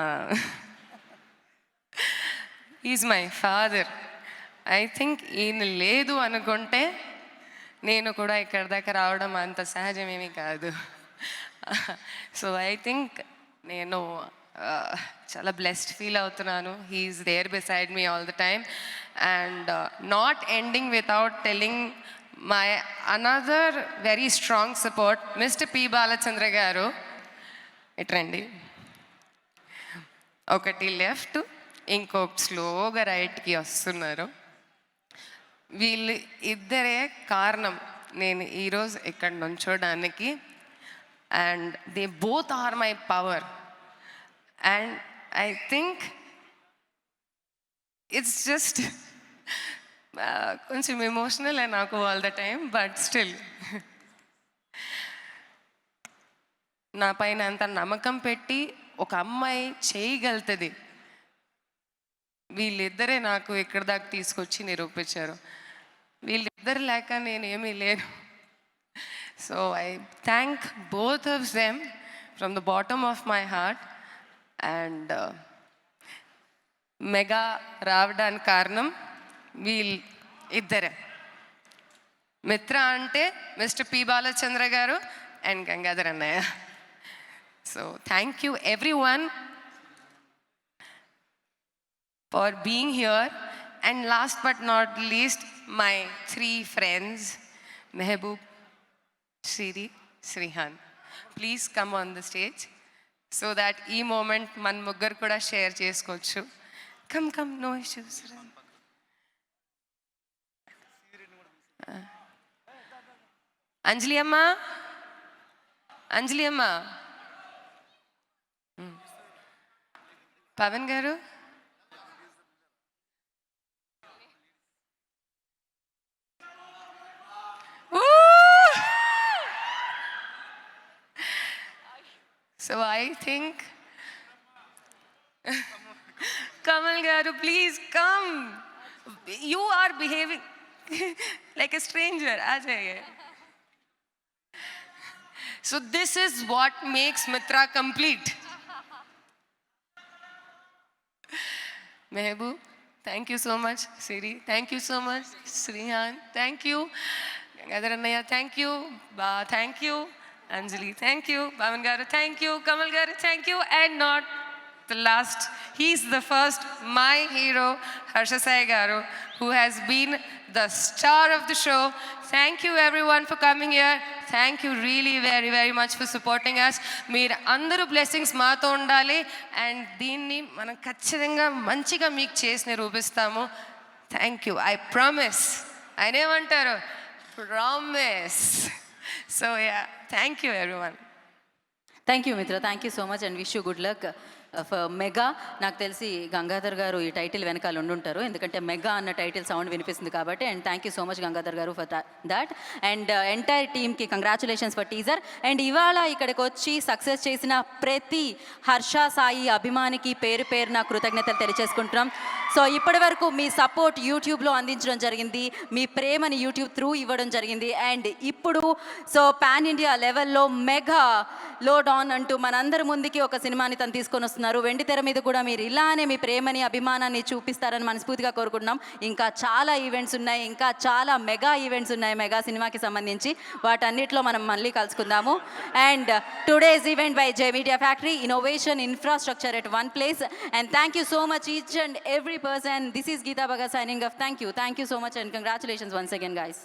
is my father. I think ఈయన లేదు అనుకుంటే నేను కూడా ఇక్కడ దాకా రావడం అంత సహజమేమీ కాదు. సో ఐ థింక్ నేను చాలా బ్లెస్డ్ ఫీల్ అవుతున్నాను. He's there beside me all the time. And not ending without telling my another very strong support, mister P Balachandra garu. ఇట్రండి, ఒకటి లెఫ్ట్, ఇంకొక స్లోగా రైట్కి వస్తున్నారు. వీళ్ళు ఇద్దరే కారణం నేను ఈరోజు ఇక్కడ నుంచోడానికి. And they both are my power. And I think it's just కొంచెం ఎమోషనల్ నాకు all the time, but still నా పైన అంత నమ్మకం పెట్టి ఒక అమ్మాయి చేయగలుగుతుంది. వీళ్ళిద్దరే నాకు ఇక్కడ దాకా తీసుకొచ్చి నిరూపించారు. వీళ్ళిద్దరు లేక నేనేమీ లేను. So I thank both of them from the bottom of my heart. And mega రావడానికి కారణం వీళ్ళు ఇద్దరే. మిత్ర అంటే మిస్టర్ పి బాలచంద్ర గారు అండ్ గంగాధర్ అన్నయ్య. So thank you everyone for being here. And last but not least, my three friends, Mehboob, Shriri, Srihan. Please come on the stage so that ee moment man muggar kuda share chesukochu. Come, no issues. Anjali amma. Pavan garu. Kamal garu, please come. You are behaving like a stranger. Aa jaiye. So this is what makes Mitra complete. Mehboob, thank you so much. Siri, thank you so much. Srihan, thank you. Gangadhar Annaya, thank you. Ba, thank you. Anjali, thank you. Bhavan garu, thank you. Kamal garu, thank you. And not the last, he's the first, my hero, Harsha Sai garu, who has been the star of the show. Thank you everyone for coming here. Thank you really very, very much for supporting us. మీరు అందరూ బ్లెస్సింగ్స్ మాతో ఉండాలి అండ్ దీన్ని మనం ఖచ్చితంగా మంచిగా మీకు చేసి నిరూపిస్తాము. Thank you. I promise. ఆయన ఏమంటారు? Promise. So yeah, thank you everyone. Thank you Mitra, thank you so much and wish you good luck for mega. నాకు తెలిసి గంగాధర్ గారు ఈ టైటిల్ వెనకాల ఉండుంటారు, ఎందుకంటే మెగా అన్న టైటిల్ సౌండ్ వినిపిస్తుంది కాబట్టి. And thank you so much Gangadhar గారు ఫర్ దాట్. అండ్ ఎంటైర్ టీమ్కి కంగ్రాచులేషన్స్ ఫర్ టీజర్. అండ్ ఇవాళ ఇక్కడికి వచ్చి సక్సెస్ చేసిన ప్రతి హర్ష సాయి అభిమానికి పేరు పేరున కృతజ్ఞతలు తెలియజేసుకుంటున్నాం. సో ఇప్పటి వరకు మీ సపోర్ట్ యూట్యూబ్లో అందించడం జరిగింది, మీ ప్రేమని యూట్యూబ్ త్రూ ఇవ్వడం జరిగింది. అండ్ ఇప్పుడు సో పాన్ ఇండియా లెవెల్లో మెగా లోడ్ ఆన్ అంటూ మనందరి ముందుకి ఒక సినిమాని తను తీసుకొని వస్తున్నారు. వెండి తెర మీద కూడా మీరు ఇలానే మీ ప్రేమని అభిమానాన్ని చూపిస్తారని మనస్ఫూర్తిగా కోరుకుంటున్నాం. ఇంకా చాలా ఈవెంట్స్ ఉన్నాయి, ఇంకా చాలా మెగా ఈవెంట్స్ ఉన్నాయి మెగా సినిమాకి సంబంధించి. వాటన్నిటిలో మనం మళ్ళీ కలుసుకుందాము. And today's event by Jai media factory, innovation infrastructure at one place. And thank you so much each and every person. This is Geeta Bhagat signing off. Thank you so much and congratulations once again guys.